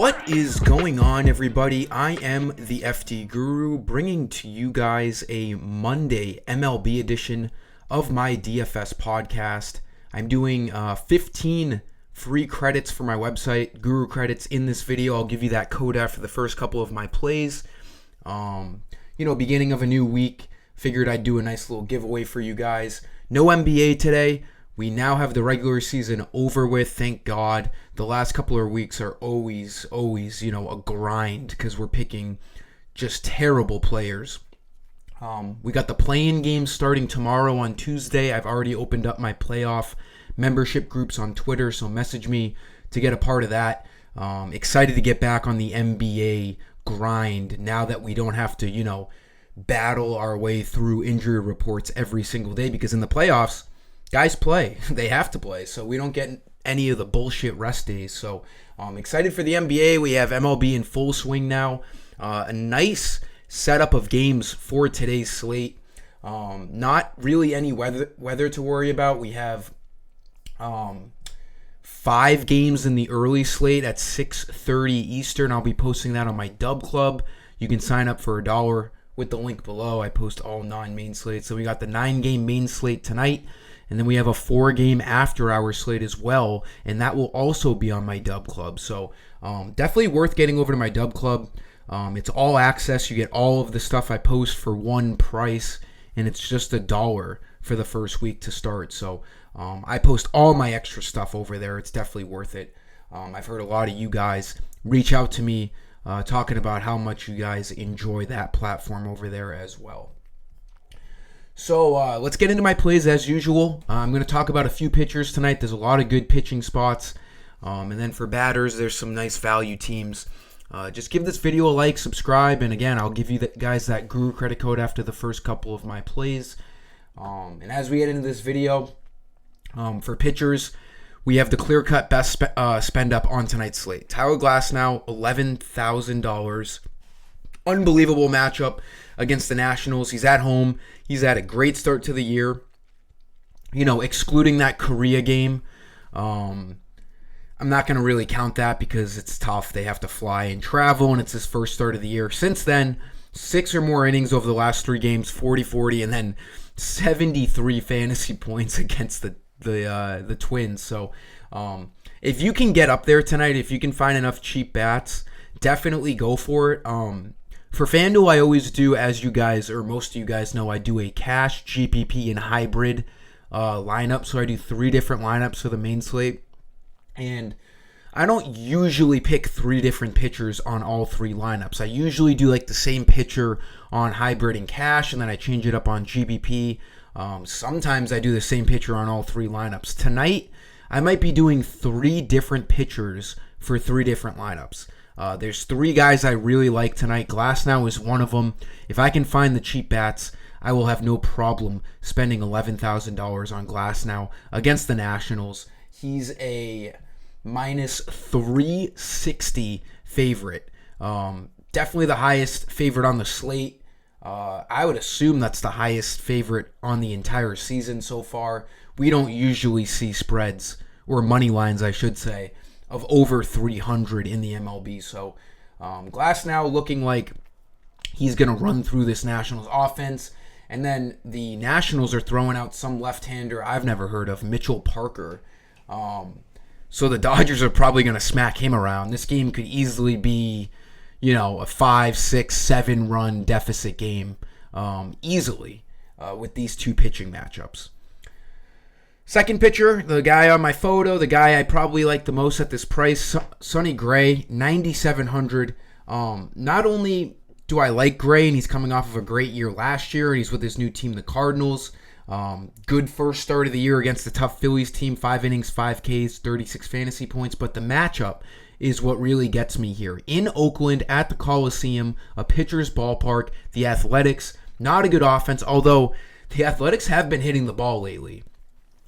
What is going on, everybody? I am the FDGURU, bringing to you guys a Monday MLB edition of my DFS podcast. I'm doing 15 free credits for my website, Guru Credits, in this video. I'll give you that code after the first couple of my plays. Beginning of a new week, figured I'd do a nice little giveaway for you guys. No NBA today. We now have the regular season over with, thank God. The last couple of weeks are always, a grind because we're picking just terrible players. We got the play-in games starting tomorrow on Tuesday. I've already opened up my playoff membership groups on Twitter, so message me to get a part of that. Excited to get back on the NBA grind now that we don't have to, battle our way through injury reports every single day, because in the playoffs, guys play. They have to play, so we don't get any of the bullshit rest days. So I'm excited for the NBA. We have MLB in full swing now. A nice setup of games for today's slate. Not really any weather to worry about. We have 5 games in the early slate at 6:30 Eastern. I'll be posting that on my Dub Club. You can sign up for $1 with the link below. I post all non-main slates. So we got the 9-game main slate tonight. And then we have a 4-game after-hour slate as well, and that will also be on my Dub Club. So definitely worth getting over to my Dub Club. It's all access. You get all of the stuff I post for one price, and it's just $1 for the first week to start. So I post all my extra stuff over there. It's definitely worth it. I've heard a lot of you guys reach out to me talking about how much you guys enjoy that platform over there as well. So let's get into my plays as usual. I'm going to talk about a few pitchers tonight. There's a lot of good pitching spots. And then for batters, there's some nice value teams. Just give this video a like, subscribe, and again, I'll give you guys that Guru credit code after the first couple of my plays. And as we get into this video, for pitchers, we have the clear-cut best spend up on tonight's slate. Tyler Glasnow, $11,000. Unbelievable matchup against the Nationals. He's at home. He's had a great start to the year. Excluding that Korea game, I'm not going to really count that because it's tough. They have to fly and travel, and it's his first start of the year. Since then, 6 or more innings over the last 3 games, 40-40, and then 73 fantasy points against the Twins. So if you can get up there tonight, if you can find enough cheap bats, definitely go for it. For FanDuel, I always do, as you guys, or most of you guys know, I do a cash, GPP, and hybrid lineup. So I do 3 different lineups for the main slate. And I don't usually pick 3 different pitchers on all 3 lineups. I usually do like the same pitcher on hybrid and cash, and then I change it up on GPP. Sometimes I do the same pitcher on all 3 lineups. Tonight, I might be doing 3 different pitchers for 3 different lineups. There's 3 guys I really like tonight. Glasnow is one of them. If I can find the cheap bats, I will have no problem spending $11,000 on Glasnow against the Nationals. He's a minus 360 favorite. Definitely the highest favorite on the slate. I would assume that's the highest favorite on the entire season so far. We don't usually see spreads, or money lines, I should say, of over 300 in the MLB. So Glasnow looking like he's going to run through this Nationals offense. And then the Nationals are throwing out some left-hander I've never heard of, Mitchell Parker. So the Dodgers are probably going to smack him around. This game could easily be, a 5, 6, 7 run deficit game easily with these 2 pitching matchups. Second pitcher, the guy on my photo, the guy I probably like the most at this price, Sonny Gray, $9,700. Not only do I like Gray, and he's coming off of a great year last year, and he's with his new team, the Cardinals. Good first start of the year against the tough Phillies team, 5 innings, 5 Ks, 36 fantasy points, but the matchup is what really gets me here. In Oakland, at the Coliseum, a pitcher's ballpark, the Athletics, not a good offense, although the Athletics have been hitting the ball lately.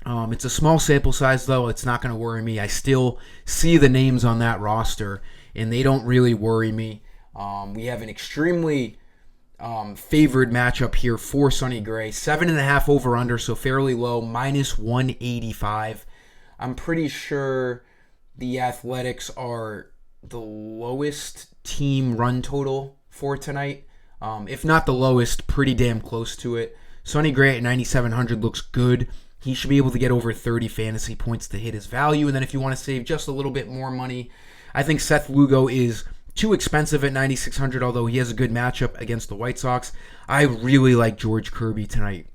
It's a small sample size, though. It's not going to worry me. I still see the names on that roster, and they don't really worry me. We have an extremely favored matchup here for Sonny Gray. 7.5 over-under, so fairly low, minus 185. I'm pretty sure the Athletics are the lowest team run total for tonight. If not the lowest, pretty damn close to it. Sonny Gray at 9,700 looks good. He should be able to get over 30 fantasy points to hit his value. And then if you want to save just a little bit more money, I think Seth Lugo is too expensive at 9,600, although he has a good matchup against the White Sox. I really like George Kirby tonight.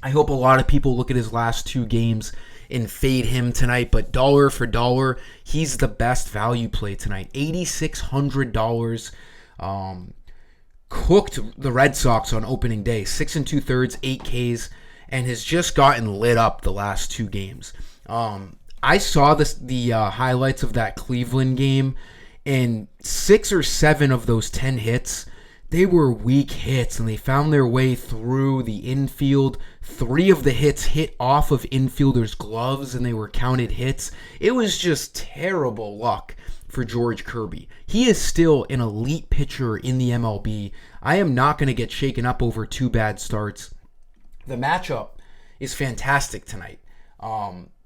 I hope a lot of people look at his last 2 games and fade him tonight, but dollar for dollar, he's the best value play tonight. $8,600. Cooked the Red Sox on opening day, 6 2/3, 8 Ks, and has just gotten lit up the last 2 games. I saw the highlights of that Cleveland game, and 6 or 7 of those 10 hits, they were weak hits, and they found their way through the infield. 3 of the hits hit off of infielders' gloves, and they were counted hits. It was just terrible luck for George Kirby. He is still an elite pitcher in the MLB. I am not going to get shaken up over 2 bad starts. The matchup is fantastic tonight.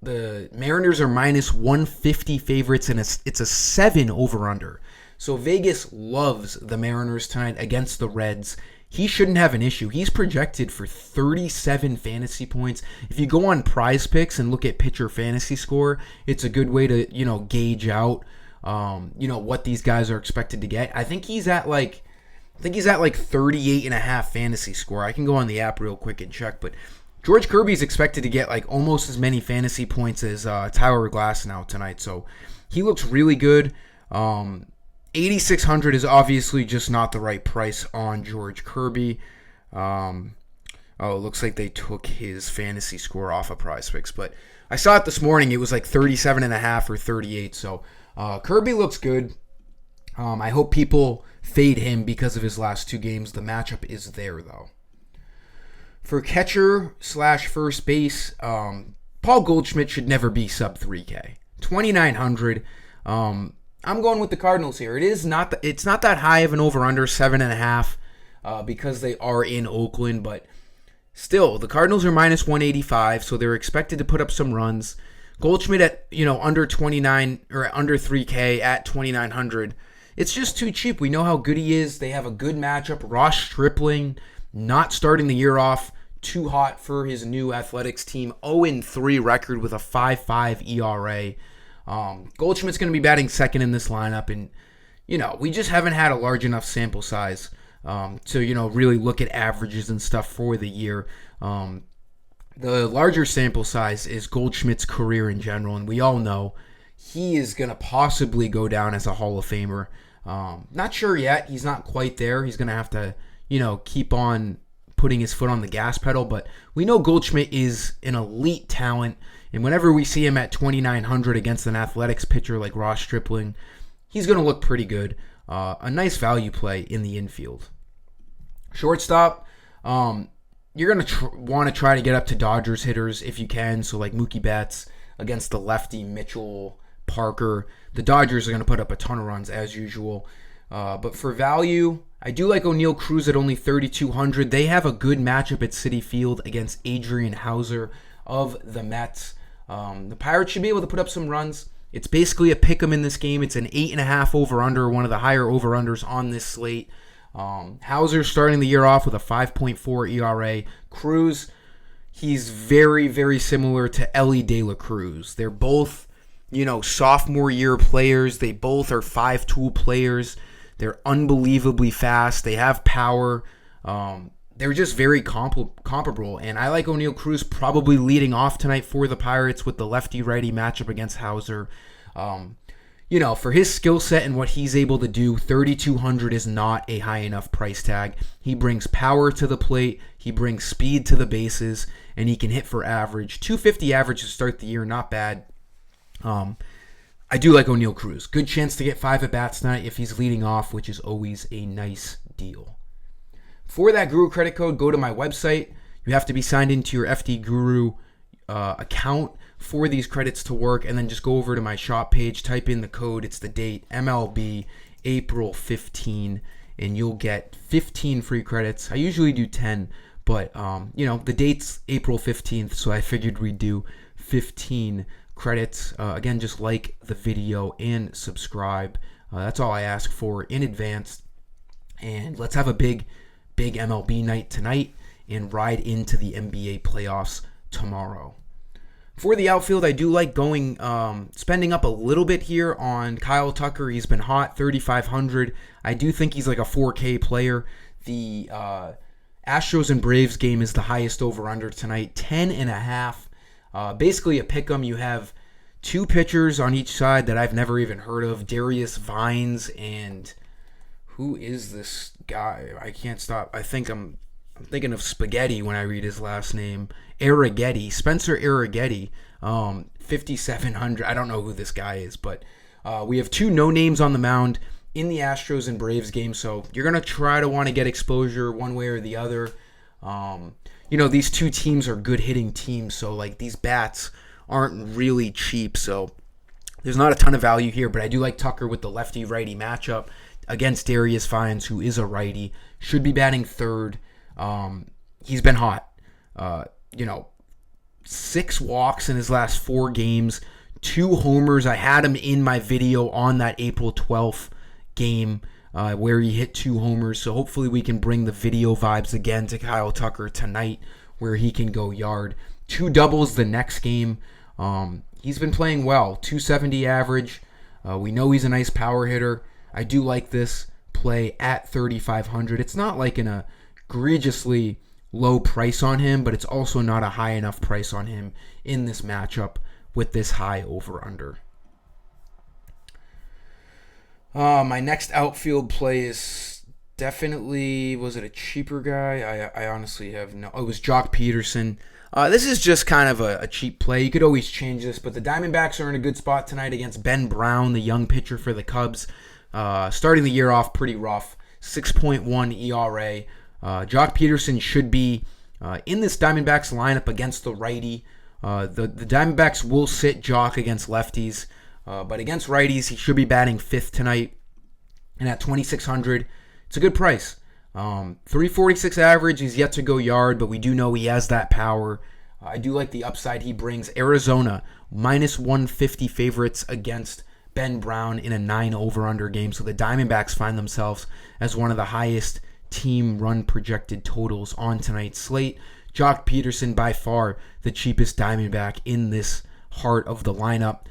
The Mariners are minus 150 favorites, and it's a 7 over-under. So Vegas loves the Mariners tonight against the Reds. He shouldn't have an issue. He's projected for 37 fantasy points. If you go on Prize Picks and look at pitcher fantasy score, it's a good way to, gauge out what these guys are expected to get. I think he's at like 38.5 fantasy score. I can go on the app real quick and check, but George Kirby's expected to get like almost as many fantasy points as Tyler Glasnow tonight. So he looks really good. 8,600 is obviously just not the right price on George Kirby. It looks like they took his fantasy score off of Prize Picks, but I saw it this morning. It was like 37.5 or 38. So Kirby looks good. I hope people fade him because of his last 2 games. The matchup is there, though. For catcher / first base, Paul Goldschmidt should never be sub 3K. 2,900. I'm going with the Cardinals here. It's not that high of an over/under, 7.5, because they are in Oakland, but still, the Cardinals are minus 185, so they're expected to put up some runs. Goldschmidt at under 29 or under 3K at 2,900. It's just too cheap. We know how good he is. They have a good matchup. Ross Stripling not starting the year off too hot for his new Athletics team. 0-3 record with a 5.5 ERA. Goldschmidt's going to be batting second in this lineup, and we just haven't had a large enough sample size to really look at averages and stuff for the year. The larger sample size is Goldschmidt's career in general, and we all know he is going to possibly go down as a Hall of Famer. Not sure yet. He's not quite there. He's going to have to keep on putting his foot on the gas pedal, but we know Goldschmidt is an elite talent. And whenever we see him at 2,900 against an Athletics pitcher like Ross Stripling, he's going to look pretty good. A nice value play in the infield. Shortstop, you're going to want to try to get up to Dodgers hitters if you can. So like Mookie Betts against the lefty Mitchell Parker. The Dodgers are going to put up a ton of runs as usual. But for value, I do like O'Neal Cruz at only 3,200. They have a good matchup at Citi Field against Adrian Hauser of the Mets. The Pirates should be able to put up some runs. It's basically a pick 'em in this game. It's an 8.5 over-under, one of the higher over-unders on this slate. Hauser starting the year off with a 5.4 ERA. Cruz, he's very, very similar to Elly De La Cruz. They're both, sophomore year players. They both are 5-tool players. They're unbelievably fast. They have power. They're just very comparable. And I like O'Neal Cruz probably leading off tonight for the Pirates with the lefty-righty matchup against Hauser. For his skill set and what he's able to do, 3,200 is not a high enough price tag. He brings power to the plate. He brings speed to the bases. And he can hit for average. 250 average to start the year, not bad. I do like O'Neal Cruz. Good chance to get 5 at-bats tonight if he's leading off, which is always a nice deal. For that Guru credit code, go to my website. You have to be signed into your FDGURU account for these credits to work, and then just go over to my shop page, type in the code, it's the date, MLB, April 15, and you'll get 15 free credits. I usually do 10, but, the date's April 15th, so I figured we'd do 15 credits. Again, just like the video and subscribe. That's all I ask for in advance. And let's have a big MLB night tonight and ride into the NBA playoffs tomorrow. For the outfield, I do like going, spending up a little bit here on Kyle Tucker. He's been hot, 3,500. I do think he's like a 4K player. The Astros and Braves game is the highest over-under tonight, 10.5. Basically a pick'em. You have two pitchers on each side that I've never even heard of, Darius Vines and who is this guy? I can't stop. I'm thinking of spaghetti when I read his last name. Arrighetti, Spencer Arrighetti, 5,700. I don't know who this guy is, but we have two no names on the mound in the Astros and Braves game, so you're gonna try to want to get exposure one way or the other. These two teams are good hitting teams, so like these bats aren't really cheap, so there's not a ton of value here. But I do like Tucker with the lefty-righty matchup against Darius Vines, who is a righty, should be batting third. He's been hot. 6 walks in his last 4 games, 2 homers. I had him in my video on that April 12th game where he hit 2 homers. So hopefully we can bring the video vibes again to Kyle Tucker tonight where he can go yard. 2 doubles the next game. He's been playing well. 270 average. We know he's a nice power hitter. I do like this play at 3,500. It's not like an egregiously low price on him, but it's also not a high enough price on him in this matchup with this high over-under. My next outfield play is definitely, was it a cheaper guy? I honestly have no... Oh, it was Jock Peterson. This is just kind of a cheap play. You could always change this, but the Diamondbacks are in a good spot tonight against Ben Brown, the young pitcher for the Cubs. Starting the year off pretty rough, 6.1 ERA. Jock Peterson should be in this Diamondbacks lineup against the righty. The Diamondbacks will sit Jock against lefties, but against righties, he should be batting 5th tonight. And at 2,600, it's a good price. 346 average, he's yet to go yard, but we do know he has that power. I do like the upside he brings. Arizona, minus 150 favorites against Ben Brown in a 9 over-under game. So the Diamondbacks find themselves as one of the highest team run projected totals on tonight's slate. Jock Peterson, by far the cheapest Diamondback in this heart of the lineup.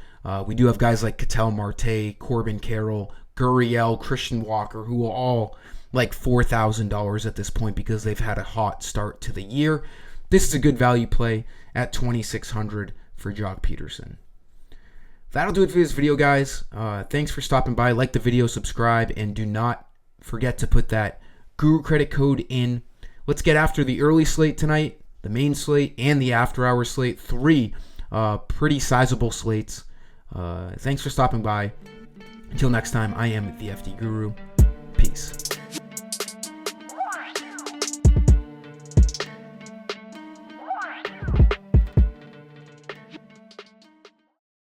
We do have guys like Ketel Marte, Corbin Carroll, Gurriel, Christian Walker, who are all like $4,000 at this point because they've had a hot start to the year. This is a good value play at 2,600 for Jock Peterson. That'll do it for this video, guys. Thanks for stopping by. Like the video, subscribe, and do not forget to put that Guru credit code in. Let's get after the early slate tonight, the main slate, and the after-hour slate. 3 pretty sizable slates. Thanks for stopping by. Until next time, I am the FD Guru. Peace.